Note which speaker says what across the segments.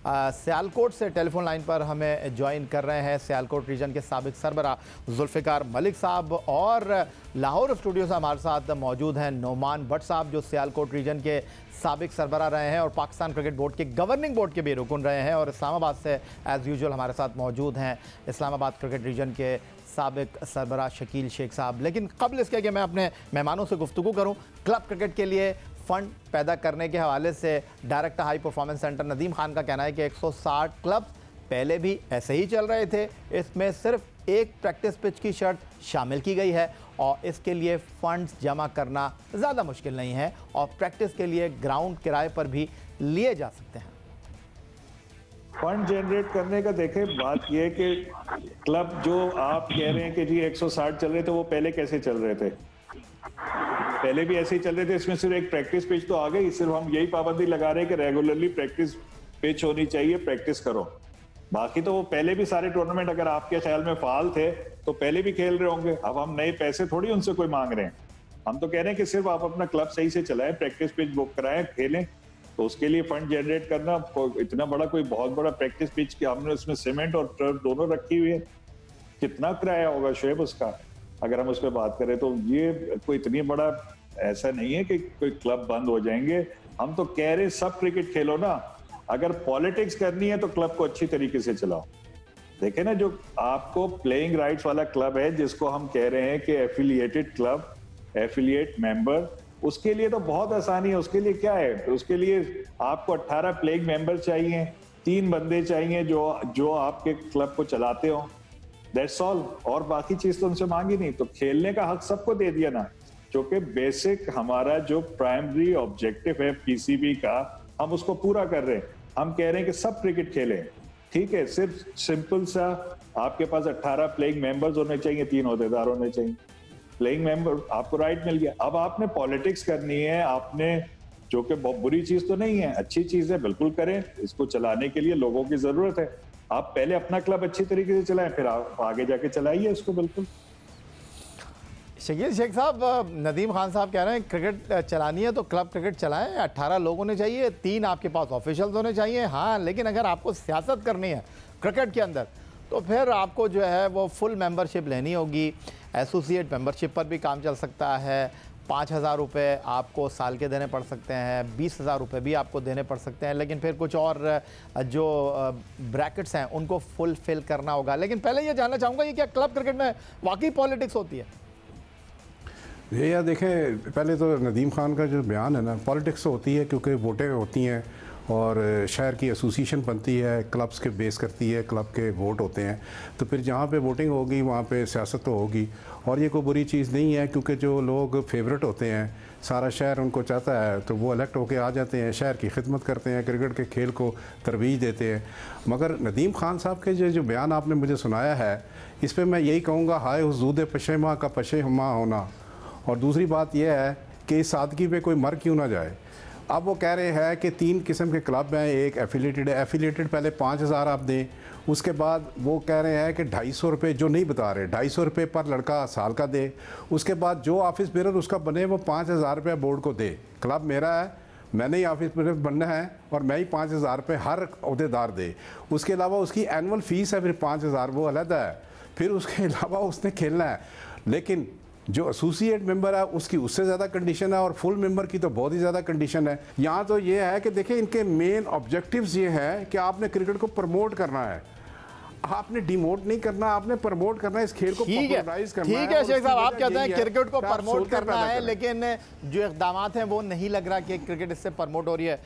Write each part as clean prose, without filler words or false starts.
Speaker 1: सियालकोट से telephone line पर हमें ज्वाइन कर रहे हैं सियालकोट रीजन के साबिक सरबरा जुल्फ़िकार मलिक साहब, और लाहौर स्टूडियो से हमारे साथ मौजूद हैं नोमान भट्ट साहब जो सियालकोट रीजन के साबिक सरबरा रहे हैं और पाकिस्तान क्रिकेट बोर्ड के गवर्निंग बोर्ड के भी रुकन रहे हैं, और इस्लामाबाद से एज़ यूजुअल हमारे साथ मौजूद हैं इस्लामाबाद क्रिकेट रीजन के साबिक सरबरा शकील शेख साहब। लेकिन कबल इसके कि मैं अपने मेहमानों से गुफ्तगू करूँ, क्लब क्रिकेट के लिए फ़ंड पैदा करने के हवाले से director high performance centre Nadeem Khan का कहना है कि 160 क्लब पहले भी ऐसे ही चल रहे थे, इसमें सिर्फ एक प्रैक्टिस पिच की शर्त शामिल की गई है और इसके लिए फ़ंड्स जमा करना ज़्यादा मुश्किल नहीं है और प्रैक्टिस के लिए ग्राउंड किराए पर भी लिए जा सकते हैं।
Speaker 2: फंड जनरेट करने का देखें, बात यह है कि क्लब जो आप कह रहे हैं कि जी 160 चल रहे थे, वो पहले कैसे चल रहे थे? पहले भी ऐसे ही चल रहे थे। इसमें सिर्फ एक प्रैक्टिस पिच तो आ गई, सिर्फ हम यही पाबंदी लगा रहे हैं कि रेगुलरली प्रैक्टिस पिच होनी चाहिए, प्रैक्टिस करो। बाकी तो वो पहले भी सारे टूर्नामेंट अगर आपके ख्याल में फाल थे तो पहले भी खेल रहे होंगे। अब हम नए पैसे थोड़ी उनसे कोई मांग रहे हैं, हम तो कह रहे हैं कि सिर्फ आप अपना क्लब सही से चलाएं, प्रैक्टिस पिच बुक कराएं, खेलें। तो उसके लिए फंड जनरेट करना इतना बड़ा कोई बहुत बड़ा प्रैक्टिस पिच की हमने उसमें सीमेंट और टर्फ दोनों रखी हुई है, कितना किराया होगा शुएब उसका? अगर हम उस पर बात करें तो ये कोई इतनी बड़ा ऐसा नहीं है कि कोई क्लब बंद हो जाएंगे। हम तो कह रहे सब क्रिकेट खेलो ना, अगर पॉलिटिक्स करनी है तो क्लब को अच्छी तरीके से चलाओ। देखे ना, जो आपको प्लेइंग राइट्स वाला क्लब है जिसको हम कह रहे हैं कि एफिलिएटेड क्लब, एफिलिएट मेंबर, उसके लिए तो बहुत आसानी है। उसके लिए क्या है? उसके लिए आपको 18 प्लेइंग मेंबर चाहिए, 3 बंदे चाहिए जो आपके क्लब को चलाते हो, दैट्स ऑल। और बाकी चीज तो उनसे मांगी नहीं। तो खेलने का हक सबको दे दिया ना, जो कि बेसिक हमारा जो प्राइमरी ऑब्जेक्टिव है पीसीबी का, हम उसको पूरा कर रहे हैं। हम कह रहे हैं कि सब क्रिकेट खेलें, ठीक है। सिर्फ सिंपल सा आपके पास 18 प्लेइंग मेंबर्स होने चाहिए, 3 ओहदेदार होने चाहिए। प्लेइंग मेंबर आपको राइट मिल गया। अब आपने पॉलिटिक्स करनी है, आपने, जो कि बहुत बुरी चीज तो नहीं है, अच्छी चीज है, बिल्कुल करें। इसको चलाने के लिए लोगों की जरूरत है। आप पहले अपना क्लब अच्छी तरीके से चलाएं, फिर आप आगे जाके चलाइए इसको। बिल्कुल
Speaker 1: शकील शेख साहब, नदीम खान साहब कह रहे हैं क्रिकेट चलानी है तो क्लब क्रिकेट चलाएं, 18 लोग होने चाहिए, 3 आपके पास ऑफिशियल्स होने चाहिए। हाँ, लेकिन अगर आपको सियासत करनी है क्रिकेट के अंदर तो फिर आपको जो है वो फुल मेंबरशिप लेनी होगी। एसोसिएट मेंबरशिप पर भी काम चल सकता है। 5,000 रुपये आपको साल के देने पड़ सकते हैं, 20,000 रुपये भी आपको देने पड़ सकते हैं, लेकिन फिर कुछ और जो ब्रैकेट्स हैं उनको फुलफिल करना होगा। लेकिन पहले ये जानना चाहूँगा, ये क्या क्लब क्रिकेट में वाकई पॉलिटिक्स होती है?
Speaker 3: ये यार देखें, पहले तो नदीम खान का जो बयान है ना, पॉलिटिक्स होती है क्योंकि वोटें होती हैं और शहर की एसोसिएशन बनती है, क्लब्स के बेस करती है, क्लब के वोट होते हैं, तो फिर जहाँ पे वोटिंग होगी वहाँ पे सियासत तो होगी। और ये कोई बुरी चीज़ नहीं है क्योंकि जो लोग फेवरेट होते हैं, सारा शहर उनको चाहता है तो वो इलेक्ट होके आ जाते हैं, शहर की खिदमत करते हैं, क्रिकेट के खेल को तरवीज देते हैं। मगर नदीम खान साहब के जो बयान आपने मुझे सुनाया है, इस पर मैं यही कहूँगा, हाय हुजूद पशेमा का पशेमा होना। और दूसरी बात यह है कि इस सादगी पे कोई मर क्यों ना जाए। अब वो कह रहे हैं कि 3 किस्म के क्लब हैं, एक एफिलेटेड है। एफिलेटेड पहले 5,000 आप दें, उसके बाद वो कह रहे हैं कि 250 रुपये, जो नहीं बता रहे, 250 रुपये पर लड़का साल का दे। उसके बाद जो ऑफिस बेरर उसका बने वो 5,000 रुपये बोर्ड को दे। क्लब मेरा है, मैंने ही ऑफिस बेरर बनना है और मैं ही 5,000 रुपये हर अहदेदार दे। उसके अलावा उसकी एनुअल फीस है फिर 5,000, वो अलग है। फिर उसके अलावा उसने खेलना है। लेकिन जो एसोसिएट मेंबर है उसकी उससे ज़्यादा कंडीशन है और फुल मेंबर की तो बहुत ही ज़्यादा कंडीशन है। यहाँ तो ये है कि देखिए, इनके मेन ऑब्जेक्टिव्स ये हैं कि आपने क्रिकेट को प्रमोट करना है, आपने डिमोट नहीं करना, आपने प्रमोट करना है, इस खेल को पॉपुलराइज करना है।
Speaker 1: ठीक है शेख साहब, आप कहते हैं क्रिकेट को प्रमोट करना है, लेकिन जो इक़दाम हैं वो नहीं लग रहा कि क्रिकेट इससे प्रमोट हो रही है।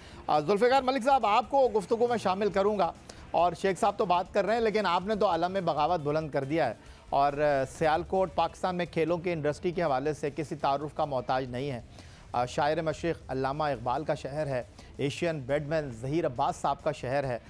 Speaker 1: जुल्फ़िकार मलिक साहब, आपको गुफ्तगू में शामिल करूँगा, और शेख साहब तो बात कर रहे हैं, लेकिन आपने तो आलम में बगावत बुलंद कर दिया है। और सियालकोट पाकिस्तान में खेलों की इंडस्ट्री के हवाले से किसी तारुफ का मोहताज नहीं है। शायर मशरिक़ अल्लामा इकबाल का शहर है, एशियन बैडमैन ज़हीर अब्बास साहब का शहर है।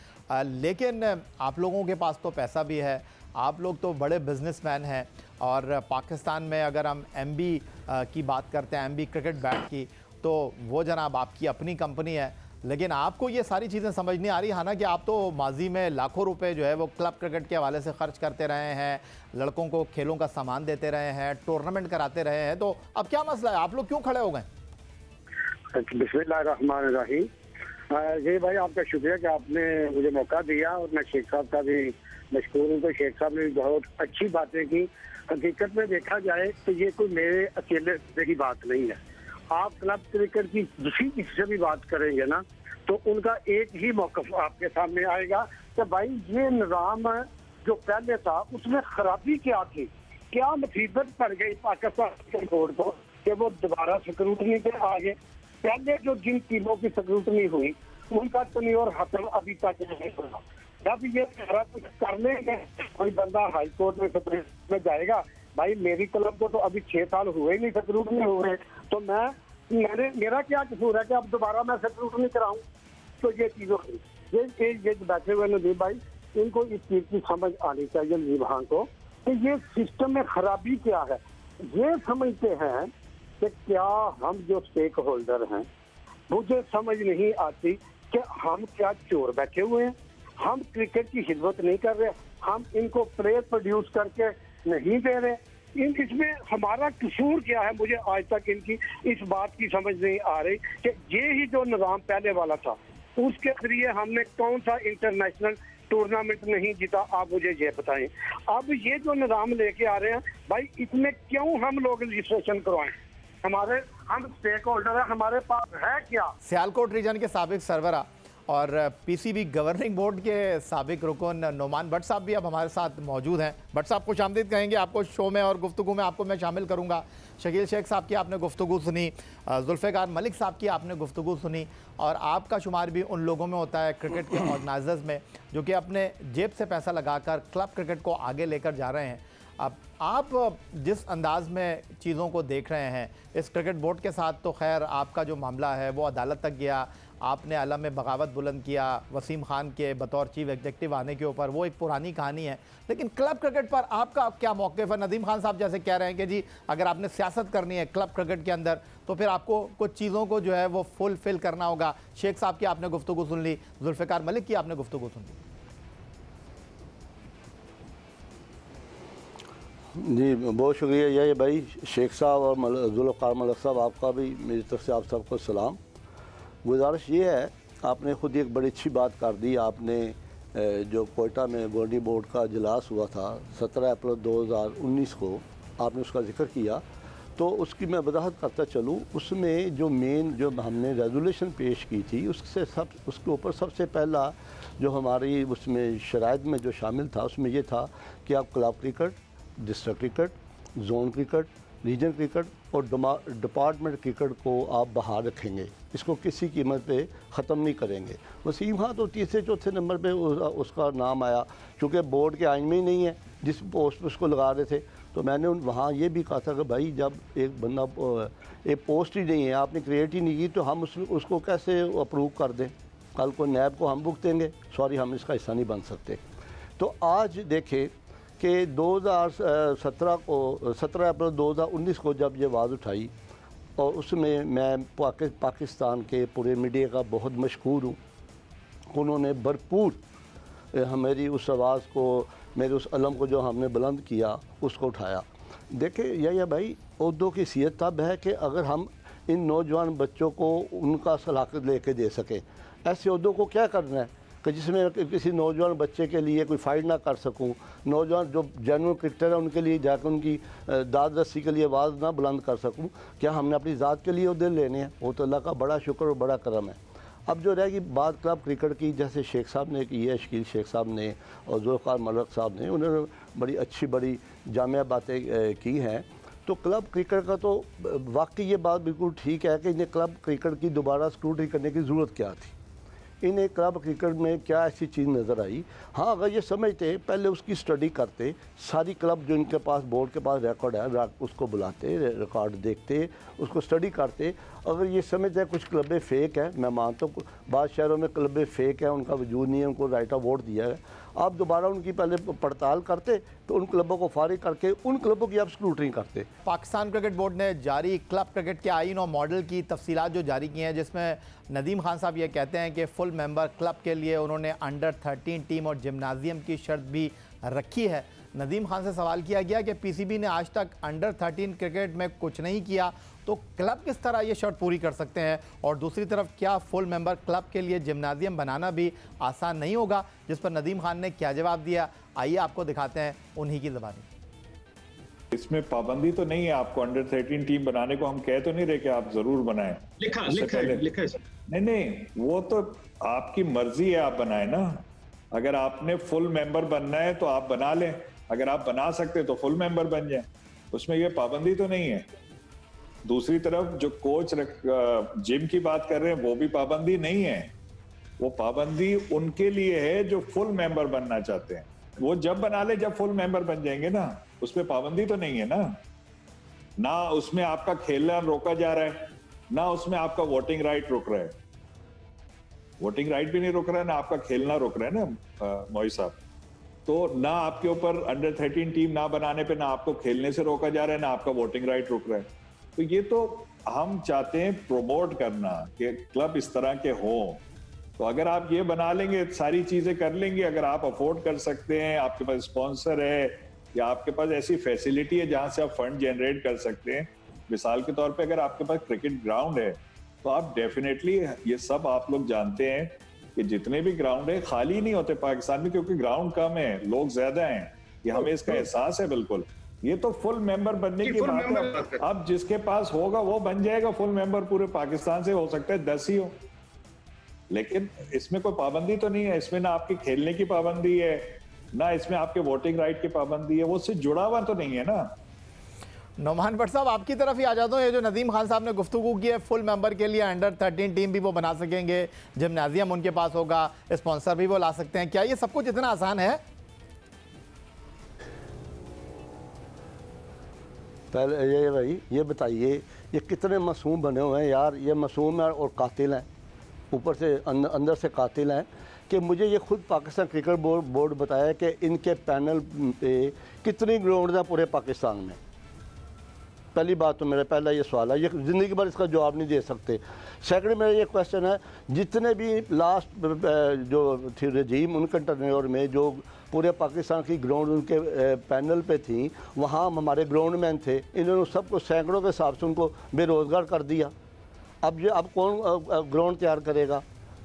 Speaker 1: लेकिन आप लोगों के पास तो पैसा भी है, आप लोग तो बड़े बिजनेसमैन हैं। और पाकिस्तान में अगर हम एमबी की बात करते हैं, एमबी क्रिकेट बैट की, तो वो जनाब आपकी अपनी कंपनी है। लेकिन आपको ये सारी चीज़ें समझ नहीं आ रही है ना कि आप तो माजी में लाखों रुपए जो है वो क्लब क्रिकेट के हवाले से खर्च करते रहे हैं, लड़कों को खेलों का सामान देते रहे हैं, टूर्नामेंट कराते रहे हैं, तो अब क्या मसला है? आप लोग क्यों खड़े हो गए?
Speaker 4: बिस्मिल्लाहिर्रहमानिर्रहीम। जी भाई, आपका शुक्रिया कि आपने मुझे मौका दिया, और मैं शेख साहब का भी मशकूर हूँ। तो शेख साहब ने बहुत अच्छी बातें की। हकीकत में देखा जाए तो ये कोई मेरे अकेले की बात नहीं है। आप क्लब क्रिकेट की दूसरी किसी से भी बात करेंगे ना, तो उनका एक ही मौकफ आपके सामने आएगा कि भाई ये निज़ाम जो पहले था उसमें खराबी क्या थी, क्या मुसीबत पड़ गई पाकिस्तान बोर्ड को कि वो दोबारा स्क्रूटनी पे आ गए। पहले जो जिन टीमों की स्क्रूटनी हुई उनका तनियोर खत्म अभी तक नहीं हुआ। जब ये सारा कुछ कर लेंगे, कोई बंदा हाई कोर्ट में सुप्रीम में जाएगा, भाई मेरी क्लब को तो अभी 6 साल हुए ही नहीं स्क्रूटनी हुए, तो मेरा क्या कसूर है कि अब दोबारा मैं स्क्रूटनी कराऊं। तो ये चीजों ये बैठे हुए नदीम भाई, इनको इस चीज की समझ आनी चाहिए नदीम खान को कि ये सिस्टम में खराबी क्या है। ये समझते हैं कि क्या हम जो स्टेक होल्डर हैं, मुझे समझ नहीं आती कि हम क्या चोर बैठे हुए हैं। हम क्रिकेट की खिदमत नहीं कर रहे, हम इनको प्लेयर प्रोड्यूस करके नहीं दे रहे। इसमें हमारा कसूर क्या है, मुझे आज तक इनकी इस बात की समझ नहीं आ रही कि ये ही जो निज़ाम पहले वाला था उसके जरिए हमने कौन सा इंटरनेशनल टूर्नामेंट नहीं जीता। आप मुझे ये बताएं, अब ये जो निज़ाम लेके आ रहे हैं भाई, इसमें क्यों हम लोग रजिस्ट्रेशन करवाएं? हम स्टेक होल्डर है, हमारे पास है क्या?
Speaker 1: सियालकोट रीजन के साबिक सरबरा और पीसीबी गवर्निंग बोर्ड के साबिक रुकन नोमान भट्ट साहब भी अब हमारे साथ मौजूद हैं। भट्ट साहब खुश आमदीद कहेंगे आपको शो में, और गुफ्तगू में आपको मैं शामिल करूंगा। शकील शेख साहब की आपने गुफ्तगू सुनी, जुल्फ़िकार मलिक साहब की आपने गुफ्तगू सुनी, और आपका शुमार भी उन लोगों में होता है क्रिकेट के ऑर्गेनाइजर्स में जो कि अपने जेब से पैसा लगाकर क्लब क्रिकेट को आगे लेकर जा रहे हैं। अब आप जिस अंदाज में चीज़ों को देख रहे हैं इस क्रिकेट बोर्ड के साथ, तो खैर आपका जो मामला है वो अदालत तक गया, आपने अलम में बगावत बुलंद किया वसीम खान के बतौर चीफ एग्जीक्यूटिव आने के ऊपर, वो एक पुरानी कहानी है। लेकिन क्लब क्रिकेट पर आपका क्या मौक़िफ़ है? नदीम खान साहब जैसे कह रहे हैं कि जी अगर आपने सियासत करनी है क्लब क्रिकेट के अंदर तो फिर आपको कुछ चीज़ों को जो है वो फुलफिल करना होगा। शेख साहब की आपने गुफ्तगू सुन ली, जुल्फ़िकार मलिक की आपने गुफ्तगू सुन ली।
Speaker 5: जी बहुत शुक्रिया ये भाई, शेख साहब और जुल्फ़िकार मलिक साहब, आपका भी मेरी तरफ से आप सबको सलाम। गुजारिश ये है, आपने ख़ुद एक बड़ी अच्छी बात कर दी। आपने जो कोयटा में गवर्निंग बोर्ड का इजलास हुआ था 17 अप्रैल 2019 को, आपने उसका जिक्र किया, तो उसकी मैं वजाहत करता चलूँ। उसमें जो मेन जो हमने रेजोल्यूशन पेश की थी उसके ऊपर सबसे पहला जो हमारी उसमें शराइत में जो शामिल था उसमें ये था कि आप club cricket, district cricket, zone cricket, region cricket और डिपार्टमेंट क्रिकेट को आप बहाल रखेंगे, इसको किसी कीमत पे ख़त्म नहीं करेंगे। वसीम खान तो तीसरे चौथे नंबर पे उसका नाम आया, चूँकि बोर्ड के आइन में ही नहीं है जिस पोस्ट पर उसको लगा रहे थे। तो मैंने वहाँ ये भी कहा था कि भाई जब एक बंदा एक पोस्ट ही नहीं है, आपने क्रिएट ही नहीं की, तो हम उसको कैसे अप्रूव कर दें? कल को नैब को हम बुक देंगे, सॉरी हम इसका हिस्सा नहीं बन सकते। तो आज देखें कि 2017 को 17 अप्रैल 2019 को जब ये आवाज़ उठाई, और उसमें मैं पाकिस्तान के पूरे मीडिया का बहुत मशहूर हूँ, उन्होंने भरपूर हमारी उस आवाज़ को, मेरे उस अलम को जो हमने बुलंद किया उसको उठाया। देखें यह भाई, उर्दू की सीयत तब है कि अगर हम इन नौजवान बच्चों को उनका सलाखत लेके दे सकें। ऐसे उर्दू को क्या करना है कि जिसमें किसी नौजवान बच्चे के लिए कोई फ़ाइट ना कर सकूं, नौजवान जो जेन्युइन क्रिकेटर है उनके लिए जाकर उनकी दाद रस्सी के लिए आवाज़ ना बुलंद कर सकूं। क्या हमने अपनी ज़ात के लिए उधर लेने हैं? वो तो अल्लाह का बड़ा शुक्र और बड़ा करम है। अब जो रहेगी बात क्लब क्रिकेट की, जैसे शेख साहब ने की है, शकील शेख साहब ने और जुल्फ़िकार मलिक साहब ने, उन्होंने बड़ी अच्छी बड़ी जामिया बातें की हैं। तो क्लब क्रिकेट का तो वाकई ये बात बिल्कुल ठीक है कि इन्हें क्लब क्रिकेट की दोबारा स्क्रूटनी करने की ज़रूरत क्या थी। इन्हें क्लब क्रिकेट में क्या ऐसी चीज़ नज़र आई? हाँ, अगर ये समझते पहले उसकी स्टडी करते, सारी क्लब जो इनके पास बोर्ड के पास रिकॉर्ड है उसको बुलाते, रिकॉर्ड देखते, उसको स्टडी करते। अगर ये समझते कुछ क्लबें फ़ेक है, मैं मानता हूँ बाद शहरों में क्लबें फ़ेक है, उनका वजूद नहीं है, उनको राइट ऑफ वोट दिया है, आप दोबारा उनकी पहले पड़ताल करते तो उन क्लबों को फारिग करके उन क्लबों की आप स्क्रूटनी करते।
Speaker 1: पाकिस्तान क्रिकेट बोर्ड ने जारी क्लब क्रिकेट के आइन और मॉडल की तफसीलात जो जारी की हैं, जिसमें नदीम खान साहब ये कहते हैं कि फुल मेंबर क्लब के लिए उन्होंने अंडर 13 टीम और जिम्नाजियम की शर्त भी रखी है। नदीम खान से सवाल किया गया कि पीसीबी ने आज तक अंडर 13 क्रिकेट में कुछ नहीं किया, तो क्लब किस तरह ये शर्त पूरी कर सकते हैं? और दूसरी तरफ क्या फुल मेंबर क्लब के लिए जिम्नाजियम बनाना भी आसान नहीं होगा? जिस पर नदीम खान ने क्या जवाब दिया, आइए आपको दिखाते हैं उन्हीं की ज़बानी।
Speaker 2: इसमें पाबंदी तो नहीं है आपको अंडर 13 टीम बनाने को, हम कह तो नहीं रहे कि आप जरूर बनाएं। लिखा नहीं, वो तो आपकी मर्जी है, आप बनाए ना। अगर आपने फुल मेंबर बनना है तो आप बना लें, अगर आप बना सकते तो फुल मेंबर बन जाए, उसमें ये पाबंदी तो नहीं है। दूसरी तरफ जो कोच जिम की बात कर रहे हैं वो भी पाबंदी नहीं है, वो पाबंदी उनके लिए है जो फुल मेंबर बनना चाहते हैं। वो जब बना ले जब फुल मेंबर बन जाएंगे ना, उसमें पाबंदी तो नहीं है ना उसमें आपका खेलना रोका जा रहा है, ना उसमें आपका वोटिंग राइट रुक रहा है। वोटिंग राइट भी नहीं रुक रहा है, ना आपका खेलना रुक रहा है ना मोई साहब। तो ना आपके ऊपर अंडर 13 टीम ना बनाने पे ना आपको खेलने से रोका जा रहा है, ना आपका वोटिंग राइट रुक रहा है। तो ये तो हम चाहते हैं प्रोमोट करना कि क्लब इस तरह के हों। तो अगर आप ये बना लेंगे, सारी चीजें कर लेंगे, अगर आप अफोर्ड कर सकते हैं, आपके पास स्पॉन्सर है या आपके पास ऐसी फैसिलिटी है जहां से आप फंड जनरेट कर सकते हैं, मिसाल के तौर पे अगर आपके पास क्रिकेट ग्राउंड है तो आप डेफिनेटली, ये सब आप लोग जानते हैं कि जितने भी ग्राउंड है खाली नहीं होते पाकिस्तान में, क्योंकि ग्राउंड कम है, लोग ज्यादा हैं, ये हमें इसका एहसास है बिल्कुल। ये तो फुल मेंबर बनने की बात है, अब जिसके पास होगा वो बन जाएगा फुल मेंबर। पूरे पाकिस्तान से हो सकता है 10 ही हो, लेकिन इसमें कोई पाबंदी तो नहीं है। इसमें ना आपकी खेलने की पाबंदी है, ना इसमें आपके वोटिंग राइट की पाबंदी है, वो उससे जुड़ा हुआ तो नहीं है ना।
Speaker 1: नौमान भट्ट साहब, आपकी तरफ ही आ जाता हूँ। ये जो नदीम खान साहब ने गुफ्तगू की है, फुल मेंबर के लिए अंडर 13 टीम भी वो बना सकेंगे, जिम्नाजियम उनके पास होगा, स्पॉन्सर भी वो ला सकते हैं, क्या ये सब कुछ इतना आसान है?
Speaker 5: पहले ये भाई ये बताइए, ये कितने मासूम बने हुए हैं यार, ये मासूम है और कातिल हैं, ऊपर से अंदर से कातिल हैं। कि मुझे ये खुद पाकिस्तान क्रिकेट बोर्ड बताया कि इनके पैनल पे कितनी ग्राउंड है पूरे पाकिस्तान में। पहली बात तो मेरा पहला ये सवाल है, ये ज़िंदगी भर इसका जवाब नहीं दे सकते। सेकंड मेरा ये क्वेश्चन है, जितने भी लास्ट जो थी रजीम उनके टर्नओवर में जो पूरे पाकिस्तान की ग्राउंड उनके पैनल पे थी, वहाँ हमारे ग्राउंडमैन थे, इन्होंने सबको सैकड़ों के हिसाब से उनको बेरोज़गार कर दिया। अब कौन ग्राउंड तैयार करेगा?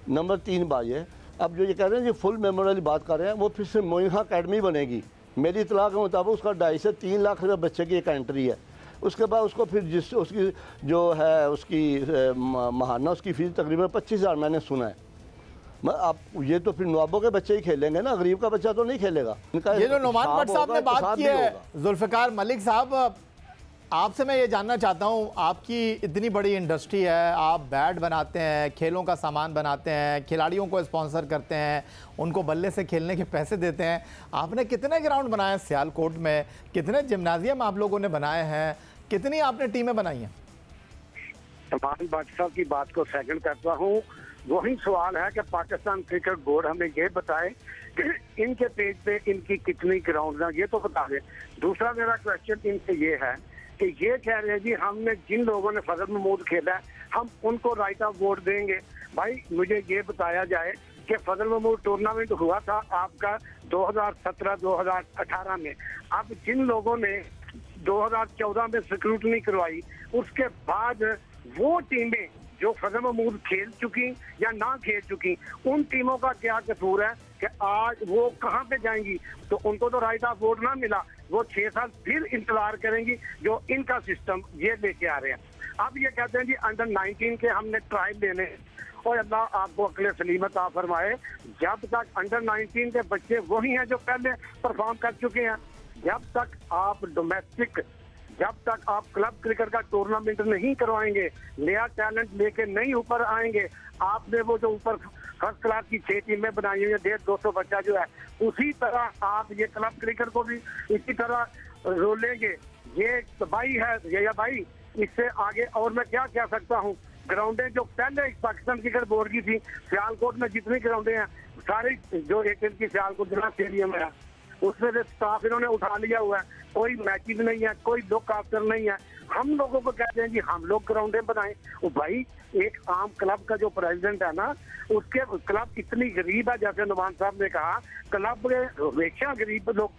Speaker 5: नंबर 3 बात ये, अब जो ये कह रहे हैं, ये फुल मेंबर वाली बात कर रहे हैं, वो फिर से मोइहा अकेडमी बनेगी। मेरी इतला के मुताबिक उसका 2.5 से 3 लाख रुपये बच्चे की एक एंट्री है। उसके बाद उसको फिर उसकी जो है उसकी महाना उसकी फीस तकरीबन 25,000 मैंने सुना है। आप ये तो फिर नवाबों के बच्चे ही खेलेंगे ना, गरीब का बच्चा तो नहीं खेलेगा।
Speaker 1: ये जो नौमान भट्ट साहब ने बात की है, जुल्फ़िकार मलिक साहब, आपसे मैं ये जानना चाहता हूँ, आपकी इतनी बड़ी इंडस्ट्री है, आप बैट बनाते हैं, खेलों का सामान बनाते हैं, खिलाड़ियों को स्पॉन्सर करते हैं, उनको बल्ले से खेलने के पैसे देते हैं, आपने कितने ग्राउंड बनाए हैं सियालकोट में, कितने जिम्नाजियम आप लोगों ने बनाए हैं, कितनी आपने टीमें बनाई हैं?
Speaker 4: नौमान भट्ट साहब की बात को सेकंड करता हूँ। वही सवाल है कि पाकिस्तान क्रिकेट बोर्ड हमें ये बताए कि इनके पेज पे इनकी कितनी ग्राउंड है, ये तो बता दें। दूसरा मेरा क्वेश्चन इनसे ये है कि ये कह रहे हैं जी हमने जिन लोगों ने फजल महमूद खेला है हम उनको राइट ऑफ वोट देंगे। भाई मुझे ये बताया जाए कि फजल महमूद टूर्नामेंट हुआ था आपका 2017-2018 में, अब जिन लोगों ने 2014 में स्क्रूटनी करवाई, उसके बाद वो टीमें जो फजल महमूद खेल चुकी या ना खेल चुकी, उन टीमों का क्या कसूर है कि आज वो कहाँ पे जाएंगी? तो उनको तो राइट ऑफ वोट ना मिला, वो 6 साल फिर इंतजार करेंगी जो इनका सिस्टम ये लेके आ रहे हैं। अब ये कहते हैं जी अंडर 19 के हमने ट्रायल लेने, और अल्लाह आपको अक्ल सलीमत आ फरमाए, जब तक अंडर 19 के बच्चे वही हैं जो पहले परफॉर्म कर चुके हैं, जब तक आप डोमेस्टिक, जब तक आप क्लब क्रिकेट का टूर्नामेंट नहीं करवाएंगे, नया टैलेंट लेके नहीं ऊपर आएंगे, आपने वो जो ऊपर फर्स्ट क्लास की 6 टीमें बनाई हुई है, 150-200 बच्चा जो है, उसी तरह आप ये क्लब क्रिकेट को भी इसी तरह रोलेंगे। ये तबाही है या भाई, इससे आगे और मैं क्या कह सकता हूँ। ग्राउंडें जो पहले पाकिस्तान क्रिकेट बोर्ड की थी, सियालकोट में जितनी ग्राउंडें हैं सारी, जो एक की सियालकोट जिला स्टेडियम है, उसमें से स्टाफ इन्होंने उठा लिया हुआ है, कोई मैचेस नहीं है, कोई लुक आफ्टर नहीं है। हम लोगों को कहते हैं कि हम लोग ग्राउंडें बनाएं। वो भाई एक आम क्लब का जो प्रेसिडेंट है ना, उसके क्लब इतनी गरीब है, जैसे नुमान साहब ने कहा, क्लब हमेशा गरीब लोग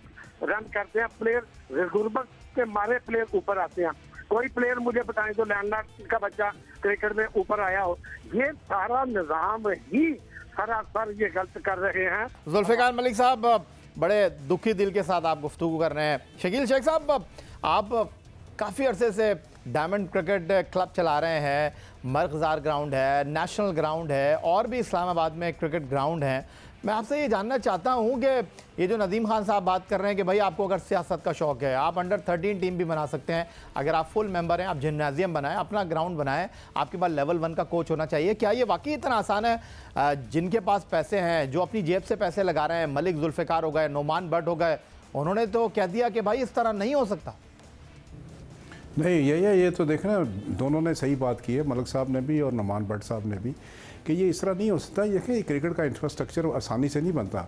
Speaker 4: रन करते हैं, प्लेयर गुर्बत के मारे प्लेयर ऊपर आते हैं। कोई प्लेयर मुझे बताएं जो लैंडलॉर्ड का बच्चा क्रिकेट में ऊपर आया हो। ये सारा निजाम ही सरासर ये गलत कर रहे हैं।
Speaker 1: जुल्फिकार मलिक साहब, बड़े दुखी दिल के साथ आप गुफ्तगू कर रहे हैं। शकील शेख साहब, आप काफ़ी अरसे से डायमंड क्रिकेट क्लब चला रहे हैं, मरकज़ार ग्राउंड है, नेशनल ग्राउंड है, और भी इस्लामाबाद में क्रिकेट ग्राउंड हैं। मैं आपसे ये जानना चाहता हूँ कि ये जो नदीम खान साहब बात कर रहे हैं कि भाई आपको अगर सियासत का शौक़ है, आप अंडर 13 टीम भी बना सकते हैं, अगर आप फुल मेंबर हैं, आप जिम्नाजियम बनाएं, अपना ग्राउंड बनाएं, आपके पास लेवल 1 का कोच होना चाहिए। क्या ये वाकई इतना आसान है? जिनके पास पैसे हैं, जो अपनी जेब से पैसे लगा रहे हैं, मलिक जुल्फ़िकार हो गए, नोमान भट्ट हो गए, उन्होंने तो कह दिया कि भाई इस तरह नहीं हो सकता।
Speaker 3: नहीं, ये तो देखना, दोनों ने सही बात की है, मलिक साहब ने भी और नोमान भट्ट साहब ने भी, कि ये इस तरह नहीं हो सकता। ये कि क्रिकेट का इंफ्रास्ट्रक्चर आसानी से नहीं बनता।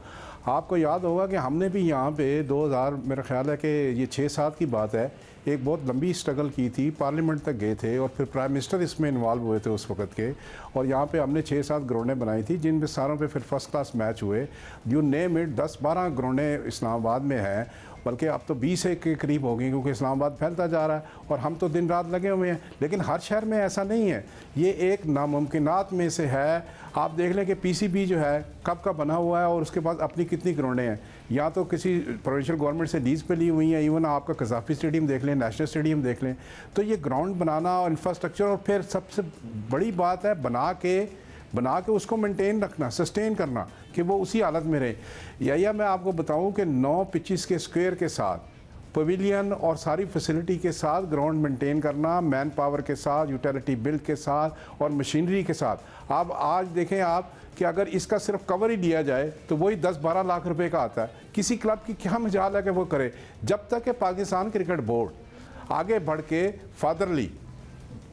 Speaker 3: आपको याद होगा कि हमने भी यहाँ पे 2000, मेरा ख्याल है कि ये 6-7 की बात है, एक बहुत लंबी स्ट्रगल की थी, पार्लियामेंट तक गए थे और फिर प्राइम मिनिस्टर इसमें इन्वॉल्व हुए थे उस वक्त के, और यहाँ पे हमने 6-7 ग्राउंडें बनाई थी, जिन सारों पे फिर फर्स्ट क्लास मैच हुए। यू नेम इट, 10-12 ग्राउंडें इस्लामाबाद में हैं, बल्कि अब तो 20 के करीब हो गई, क्योंकि इस्लामाबाद फैलता जा रहा है और हम तो दिन रात लगे हुए हैं। लेकिन हर शहर में ऐसा नहीं है, ये एक नामुमकिनात में से है। आप देख लें कि पीसीबी जो है कब का बना हुआ है और उसके बाद अपनी कितनी ग्राउंडें हैं, या तो किसी प्रोविंशियल गवर्नमेंट से लीज पे ली हुई हैं, इवन आपका कज़ाफ़ी स्टेडियम देख लें, नेशनल स्टेडियम देख लें। तो ये ग्राउंड बनाना और इंफ्रास्ट्रक्चर, और फिर सबसे बड़ी बात है बना के उसको मेंटेन रखना, सस्टेन करना, कि वो उसी हालत में रहे। या मैं आपको बताऊं कि 9 पिचेस के स्क्वायर के साथ, पवेलियन और सारी फैसिलिटी के साथ ग्राउंड मेंटेन करना, मैन पावर के साथ, यूटिलिटी बिल के साथ और मशीनरी के साथ। आप आज देखें आप कि अगर इसका सिर्फ कवर ही लिया जाए तो वही 10-12 लाख रुपए का आता है। किसी क्लब की क्या मजाल है कि वो करे, जब तक कि पाकिस्तान क्रिकेट बोर्ड आगे बढ़ के फादरली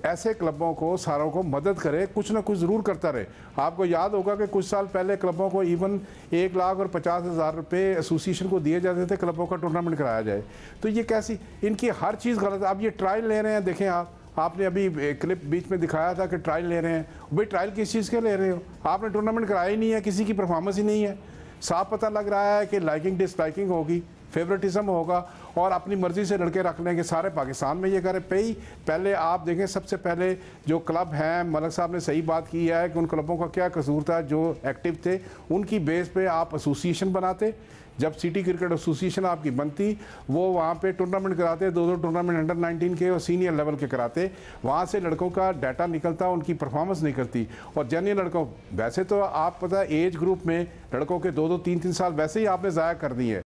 Speaker 3: ऐसे क्लबों को सारों को मदद करे, कुछ ना कुछ ज़रूर करता रहे। आपको याद होगा कि कुछ साल पहले क्लबों को इवन 1,50,000 रुपये एसोसिएशन को दिए जाते थे, क्लबों का टूर्नामेंट कराया जाए। तो ये कैसी, इनकी हर चीज़ गलत है। अब ये ट्रायल ले रहे हैं, देखें आपने अभी क्लिप बीच में दिखाया था कि ट्रायल ले रहे हैं। भाई ट्रायल किस चीज़ के ले रहे हो? आपने टूर्नामेंट कराया ही नहीं है, किसी की परफॉर्मेंस ही नहीं है। साफ पता लग रहा है कि लाइकिंग डिसलाइकिंग होगी, फेवरेटिज्म होगा और अपनी मर्जी से लड़के रख लेंगे। सारे पाकिस्तान में ये करें। पहले आप देखें, सबसे पहले जो क्लब हैं, मलिक साहब ने सही बात की है कि उन क्लबों का क्या कसूर था जो एक्टिव थे, उनकी बेस पे आप एसोसिएशन बनाते। जब सिटी क्रिकेट एसोसिएशन आपकी बनती, वो वहाँ पे टूर्नामेंट कराते, 2-2 टूर्नामेंट अंडर 19 के और सीनियर लेवल के कराते। वहाँ से लड़कों का डाटा निकलता, उनकी परफॉर्मेंस निकलती। और जूनियर लड़कों, वैसे तो आप पता है एज ग्रुप में लड़कों के 2-2, 3-3 साल वैसे ही आपने ज़ाया कर दिए।